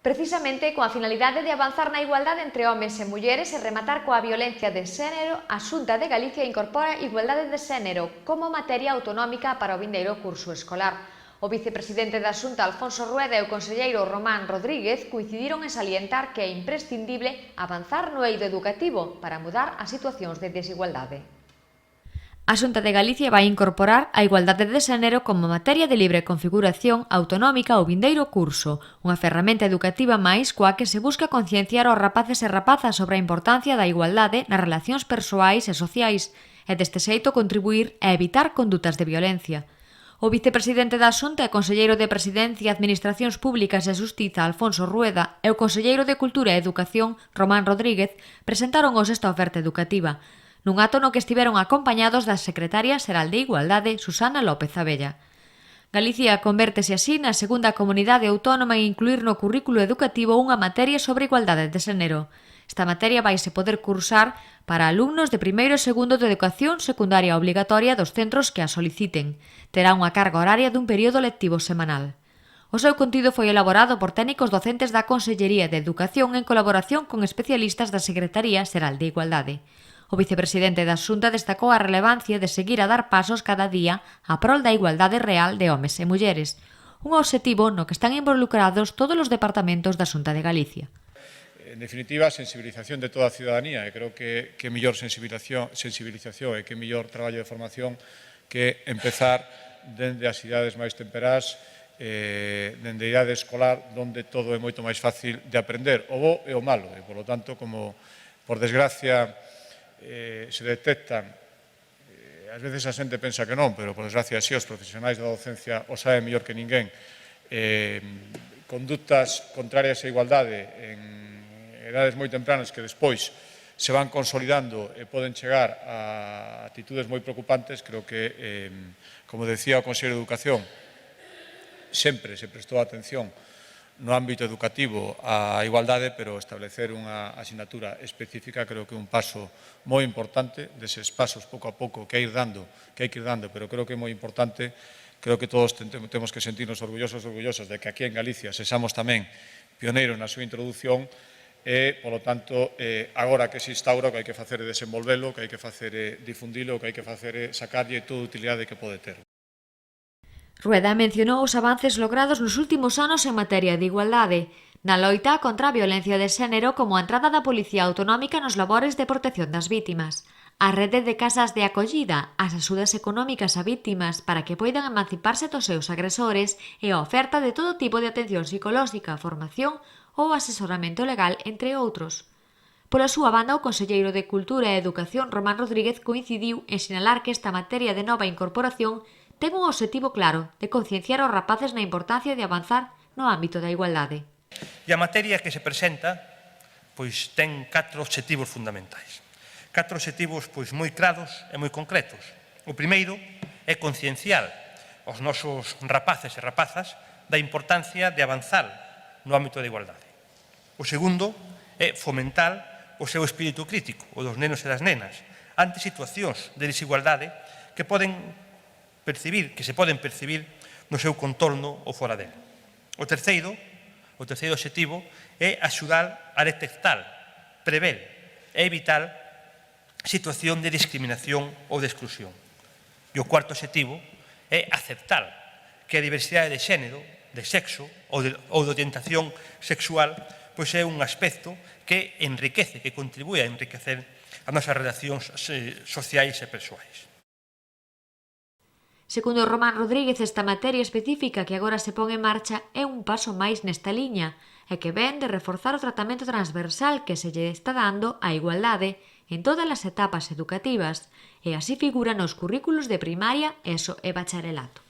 Precisamente coa finalidade de avanzar na igualdade entre homes e mulleres e rematar coa violencia de xénero, a Xunta de Galicia incorpora igualdade de xénero como materia autonómica para o vindeiro curso escolar. O vicepresidente da Xunta, Alfonso Rueda, e o conselleiro Román Rodríguez coincidiron en salientar que é imprescindible avanzar no eido educativo para mudar as situacións de desigualdade. A Xunta de Galicia vai incorporar a igualdade de xénero como materia de libre configuración autonómica ao vindeiro curso, unha ferramenta educativa máis coa que se busca concienciar aos rapaces e rapazas sobre a importancia da igualdade nas relacións persoais e sociais e deste xeito contribuir a evitar condutas de violencia. O vicepresidente da Xunta e conselleiro de Presidencia, Administracións Públicas e Xustiza, Alfonso Rueda, e o conselleiro de Cultura e Educación, Román Rodríguez, presentaron hoxe esta oferta educativa, nun acto no que estiveron acompañados da secretaria xeral de Igualdade, Susana López Abella. Galicia convértese así na segunda comunidade autónoma en incluir no currículo educativo unha materia sobre igualdade de xénero. Esta materia vaise poder cursar para alumnos de primeiro e segundo de educación secundaria obligatoria dos centros que a soliciten. Terá unha carga horaria dun período lectivo semanal. O seu contido foi elaborado por técnicos docentes da Consellería de Educación en colaboración con especialistas da Secretaría Xeral de Igualdade. O vicepresidente da Xunta destacou a relevancia de seguir a dar pasos cada día a prol da igualdade real de homes e mulleres, un obxectivo no que están involucrados todos os departamentos da Xunta de Galicia. En definitiva, a sensibilización de toda a ciudadanía, e creo que mellor sensibilización e que mellor traballo de formación que empezar dende as idades máis temperás, dende a idade escolar, onde todo é moito máis fácil de aprender, o bo e o malo, e, polo tanto, como, por desgracia, se detectan, ás veces a xente pensa que non, pero por desgracia así os profesionais da docencia o saben mellor que ninguén, condutas contrarias á igualdade en edades moi tempranas que despois se van consolidando e poden chegar a actitudes moi preocupantes. Creo que, como decía o Conselleiro de Educación, sempre se prestou atención no ámbito educativo á igualdade, pero establecer unha asignatura específica creo que é un paso moi importante, deses pasos pouco a pouco que hai que ir dando, pero creo que é moi importante. Creo que todos temos que sentirnos orgullosos e orgullosas de que aquí en Galicia sexamos tamén pioneiros na súa introdución e, polo tanto, agora que se instaura o que hai que facer é desenvolvelo, o que hai que facer é difundilo, o que hai que facer é sacarlle toda a utilidade que pode ter. Rueda mencionou os avances logrados nos últimos anos en materia de igualdade, na loita contra a violencia de xénero como a entrada da Policía Autonómica nos labores de protección das vítimas, a rede de casas de acollida, as axudas económicas a vítimas para que poidan emanciparse dos seus agresores e a oferta de todo tipo de atención psicolóxica, formación ou asesoramento legal, entre outros. Pola súa banda, o conselleiro de Cultura e Educación, Román Rodríguez, coincidiu en sinalar que esta materia de nova incorporación ten un obxectivo claro de concienciar aos rapaces na importancia de avanzar no ámbito da igualdade. E a materia que se presenta pois ten 4 obxectivos fundamentais. 4 obxectivos pois moi claros e moi concretos. O primeiro é concienciar aos nosos rapaces e rapazas da importancia de avanzar no ámbito da igualdade. O segundo é fomentar o seu espírito crítico, o dos nenos e das nenas, ante situacións de desigualdade que se poden percibir no seu contorno ou fora dele. O terceiro obxectivo é axudar a detectar, prever e evitar situación de discriminación ou de exclusión. E o cuarto obxectivo é aceptar que a diversidade de xénero, de sexo ou de orientación sexual pois é un aspecto que enriquece, que contribúe a enriquecer as nosas relacións sociais e persoais. Segundo Román Rodríguez, esta materia específica que agora se pon en marcha é un paso máis nesta liña e que ven de reforzar o tratamento transversal que se lle está dando á igualdade en todas as etapas educativas e así figura nos currículos de primaria, ESO e bacharelato.